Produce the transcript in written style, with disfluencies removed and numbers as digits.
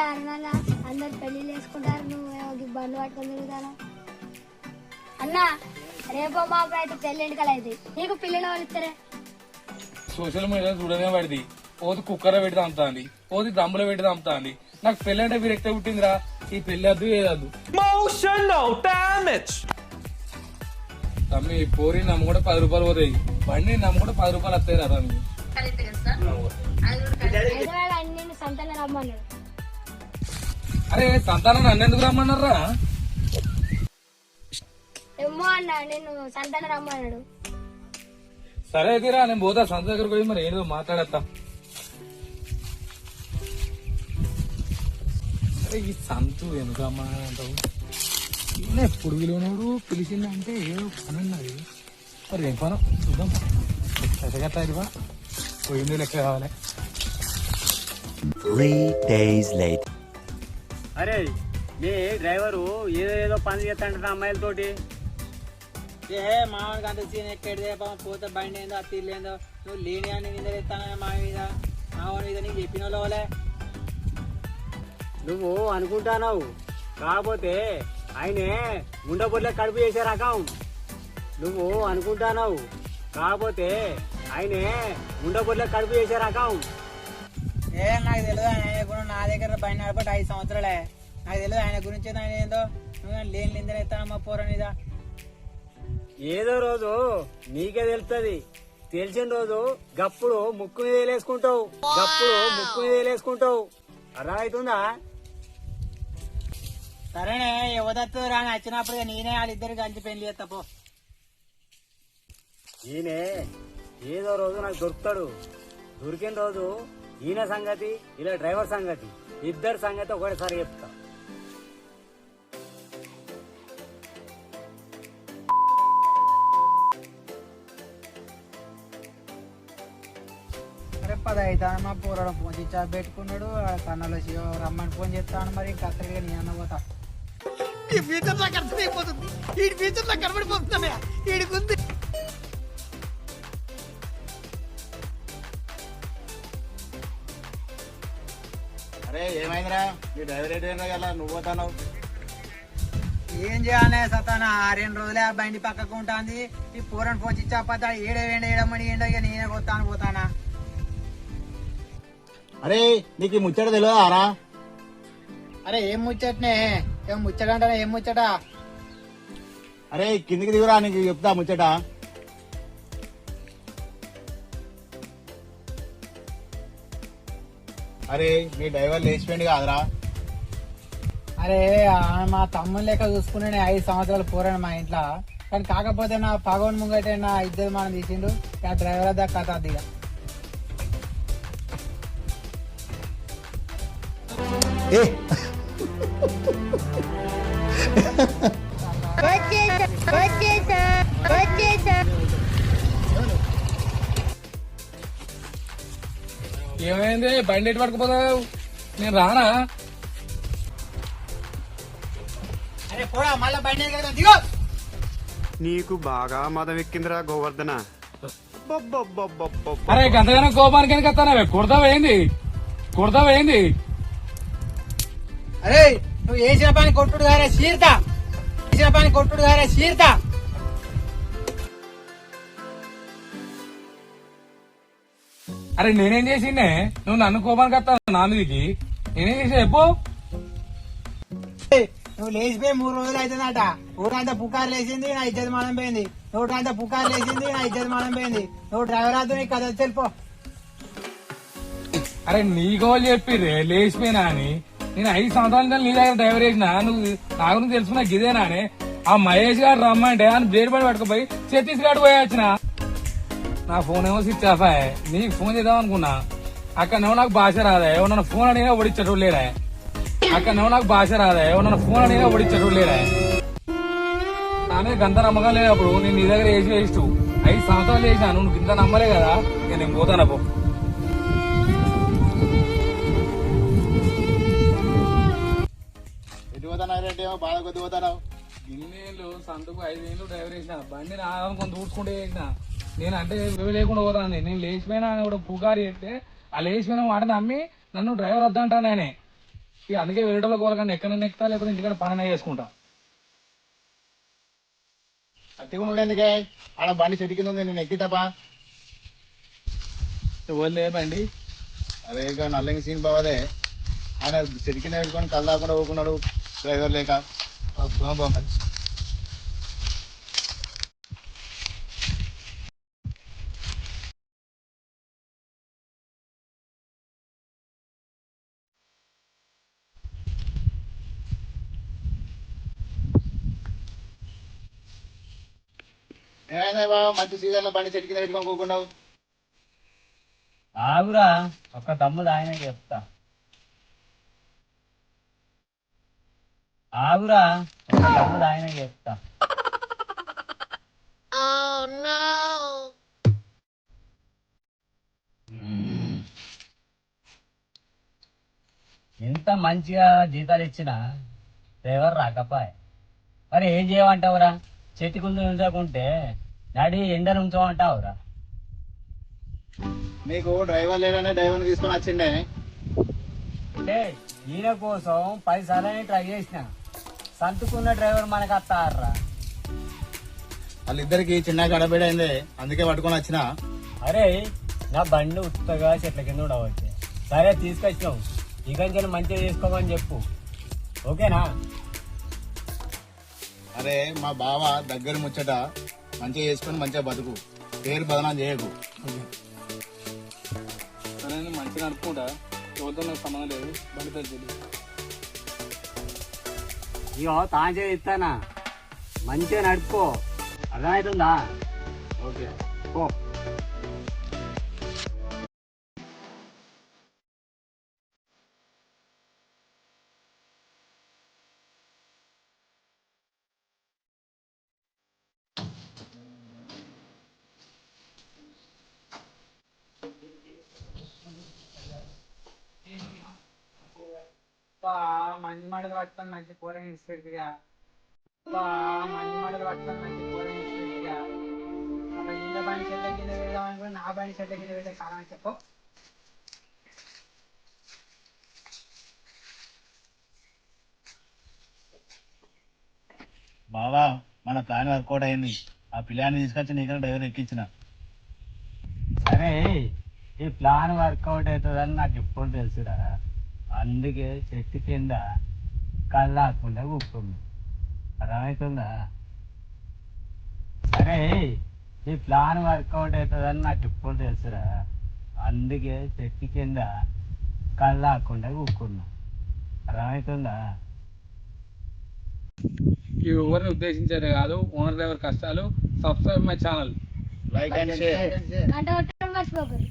ఏంది అన్న అందరు పెళ్లిళ్ళు వేసుకుంటారు, నువ్వు బండ్లు పట్టుకొని తిరుగుతాను అన్న. రేపో మాకు అయితే పెళ్ళింటికలు అయితే నీకు పిల్లలు వాళ్ళు ఇస్తారే. సోషల్ మీడియా చూడనే పడింది, పోతి కుక్కర పెట్టి అమ్ముతాంది, పోతి దమ్ములో పెట్టి అమ్ముతాంది. నాకు పెళ్లి అంటే విరక్తి పుట్టిందిరా. ఈ పెళ్లి వద్దు ఏదద్దు. తమ్మి పోరి నమ్మ కూడా 10 రూపాయలు పోతాయి, బండి నమ్మ కూడా 10 రూపాయలు వస్తాయి రా తమ్మి. అన్ని సంతానం రమ్మన్నాడు. అరే సంతానం నన్ను ఎందుకు రమ్మన్నారా? ఏమో అన్న నేను సంతానం రమ్మన్నాడు. సరే తీరా, నేను పోతా సంత దగ్గరకు పోయి మరి ఏదో మాట్లాడతా. అరే ఈ సంతు ఎందుకమ్మా అంటావు? ఎప్పుడు విలువనోడు పిలిచిందంటే ఏదో పని ఉన్నది. మరి ఏం పను చూద్దాం. ఎసగట్టా ఇదివా పోయింది లెక్క కావాలి. 3 days later. అరే మీ డ్రైవరు ఏదో పని చేస్తాంట అమ్మాయిలతోటి. మామూలుగా అంత సీన్ ఎక్కడిదే పోతే బండి ఏందో అది తీర్లేందో నువ్వు లేని అని నిందలేస్తానా మా మీద మామూలు మీద నీకు చెప్పిన వాళ్ళే. నువ్వు అనుకుంటావు, కాకపోతే ఆయనే ముండబొడ్లే కడుపు చేసే రకం. నువ్వు అనుకుంటావు, కాకపోతే ఆయనే ముండబొడ్లే కడుపు చేసే రకం. నాకు తెలియదు ఆయన గురించి. నా దగ్గర బండి నడపటి 5 సంవత్సరాలే. నాకు తెలియదు ఆయన గురించి. ఆయన ఏందో నువ్వు లేని నిందలేస్తానా మా పోర మీద. ఏదో రోజు నీకే తెలుస్తుంది. తెలిసిన రోజు గప్పుడు ముక్కు మీద వేలేసుకుంటావు, అర్థమవుతుందా? సరేనే యువదత్తు రాని వచ్చినప్పుడు నేనే వాళ్ళిద్దరు కలిసి పెళ్లి చేస్తా పో. ఈయనే ఏదో రోజు నాకు దొరుకుతాడు. దొరికిన రోజు ఈయన సంగతి ఇలా డ్రైవర్ సంగతి ఇద్దరు సంగతి ఒకటేసారి చెప్తా. అరే 10 అవుతాను మా పూరడు ఫోన్ స్విచ్ ఆఫ్ పెట్టుకున్నాడు. కన్నులో రమ్మని ఫోన్ చేస్తాను. మరి ఇంకా అక్కడికి నీ అన్న పోతా. ఈ ఫ్యూచర్ నాకు అర్థమైపోతుంది. ఈ ఫ్యూచర్ నాకు కనబడిపోతుందా ఈడికుంది. అరే ఏమైందిరా, మీ డ్రైవర్ ఏంటి కదా నువ్వు పోతావు? ఏం చేయాలి సతానా? 2 రోజులే ఆ బండి పక్కకు ఉంటుంది. ఈ పూరని ఫోన్ స్విచ్ ఆఫ్ పోతా. ఏడమని ఏండో ఇక నేనే పోతానా. అరే నీకు ఈ ముచ్చట తెలియదారా? అరే ఏం ముచ్చటనే? ఏం ముచ్చట అంటే ఏం ముచ్చట? అరే కిందికి దిగురా, నీకు చెప్తా ముచ్చట. అరే మీ డ్రైవర్ లేచిపోయింది కాదురా? అరే మా తమ్ముని లెక్క చూసుకునే 5 సంవత్సరాలు పోరాడు మా ఇంట్లో. కానీ కాకపోతే నా పగవన్ ముంగటే నా ఇద్దరు మనం తీసిండు. ఆ డ్రైవర్ దా కథ దిగా. ఏమైంది? బండి ఎటు పట్టుకుపోతావు? నేను రానా? అరే పోరా మళ్ళా బండి దిగో. నీకు బాగా మదం ఎక్కిందిరా గోవర్ధన. అరే గంతగానో కోపానికి ఎందుకు వస్తానవే? కుడతావేంది? అరే నువ్వు వేసిన పని కొట్టుడు గారే చీరతా. అరే నేనేం చేసిండే? నువ్వు నన్ను కోపానికి వస్తావు నా మీదికి? నేనేం చేసా చెప్పు? నువ్వు లేచిపోయి 3 రోజులు అవుతుందట. ఊరంతా పుకారు లేచింది, నా ఇజ్జత్ మానం పోయింది. నువ్వు డ్రైవర్ అవుతూ నీకు కథ తెలిపో. అరే నీకో చెప్పిర్రే లేచిపోయినా అని. నేను 5 సంవత్సరాల నీ దగ్గర డ్రైవర్ చేసిన. నువ్వు నా గురించి తెలుసుకున్నా గిదేనానే? ఆ మహేష్ గారు రమ్మంటే అని బ్లేడ్ పడి పట్టుకుపోయి ఛత్తీస్గఢ్ పోయి వచ్చిన. నా ఫోన్ ఏమో స్విచ్ ఆఫ్ అయ్యా. నీకు ఫోన్ చేద్దాం అనుకున్నా. అక్కడనేమో నాకు భాష రాదా? ఏమన్నా ఫోన్ అడిగినా ఓడిచ్చేటోడు లేరా? నా మీద గంత నమ్మకం లేనప్పుడు నేను నీ దగ్గర వేస్ట్ 5 సంవత్సరాలు చేసినా. నువ్వు కింద నమ్మలే కదా. నేను పోతాను పో. ఎటు పోతావు? బాధ కొద్ది పోతావు. ఇన్నేళ్ళు సంతకు 5 ఏళ్ళు డ్రైవర్ చేసిన. బండి నా కొంత ఊడ్చుకుంటే చేసిన. నేను అంటే లేకుండా పోతాను. నేను లేచిపోయినా కూడా పుకారు చెప్తే ఆ లేచిపోయిన మాట నమ్మి నన్ను డ్రైవర్ వద్దంటానే. ఇక అందుకే వెళ్ళటంలో కోరకండి ఎక్కడైనా ఎక్కుతా లేకపోతే ఇంటికాడ పని చేసుకుంటా. అట్టిగా ఉండేందుకే ఆడ బండి చెట్టు కింద ఉంది, నేను ఎక్కితపా. ఎవరు లేదండి. అరే ఇక నల్లంగి సీన్ బావదే, ఆయన చెట్టు కింద పెట్టుకొని కళ్ళు దాకుండా ఊకున్నాడు డ్రైవర్ లేక. ఏమైందా బావ, మంచి సీజన్లో బండి చెట్టు కింద పెట్టుకొని కూకున్నావు? ఆగురా, ఒక్క తమ్ముడు ఆయన చెప్తా. ఆగురా, ఒక్క తమ్ముడు ఆయన చెప్తా. ఎంత మంచిగా జీతాలు ఇచ్చినా డ్రైవర్ రాకపాయ్. మరి ఏం చేయమంటావురా? చెట్టు కుందు ఉంచకుంటే నడి ఎండను ఉంచమంటావురా? మీకు డ్రైవర్ లేడనే డ్రైవర్ని తీసుకొని వచ్చిండే. అంటే ఈయన కోసం 10 సార్లు ట్రై చేసిన, సంతుకున్న డ్రైవర్ మనకు వస్తారా? వాళ్ళిద్దరికి చిన్న గడబిడైంది, అందుకే పట్టుకొని వచ్చిన. అరే నా బండి ఉత్తగా చెట్ల కింద ఉండవచ్చు. సరే తీసుకొచ్చినావు, ఇక నుంచి మంచిగా చేసుకోమని చెప్పు, ఓకేనా? అరే మా బావ దగ్గర ముచ్చట, మంచిగా చేసుకొని మంచిగా బతుకు, పేరు బదనాం చేయకు. సరే నేను మంచిగా నడుపుకుంటా, ఎవరితో నాకు సంబంధం లేదు, బండి తెలియదు. ఇగో తాజా ఇస్తానా, మంచిగా నడుపుకో, అర్థమవుతుందా? ఓకే పో. మంచి మాటలు పట్టుకొని మంచి కూరని ఇస్తుందిగా. మంచి మాటలు పట్టుకొని మంచి కూరని ఇస్తుందిగా. అలా ఇంత బండి చెట్ల కింద పెడదాం అనుకుని నా బండి చెట్ల కింద పెట్టే కారణం చెప్పు. బావా మన ప్లాన్ వర్కౌట్ అయింది, ఆ పిల్లాన్ని తీసుకొచ్చి నీకు డ్రైవర్ ఎక్కించిన. సరే ఈ ప్లాన్ వర్కౌట్ అవుతుందని నాకు ఎప్పుడు తెలుసురా, అందుకే చెట్టు కింద కళ్ళాకుండా కూర్చుంది, అర్థమవుతుందా? సరే ఈ ప్లాన్ వర్కౌట్ అవుతుందని నాకు ఎప్పుడు తెలుసురా, అందుకే చెట్టు కింద కళ్ళాకుండా కూర్చున్నా, అర్థమవుతుందా? ఈ ఎవరిని ఉద్దేశించేది కాదు, ఓనర్ డ్రైవర్ కష్టాలు. Subscribe my channel. Like and share. గంట కొట్టడం మర్చిపోకరు.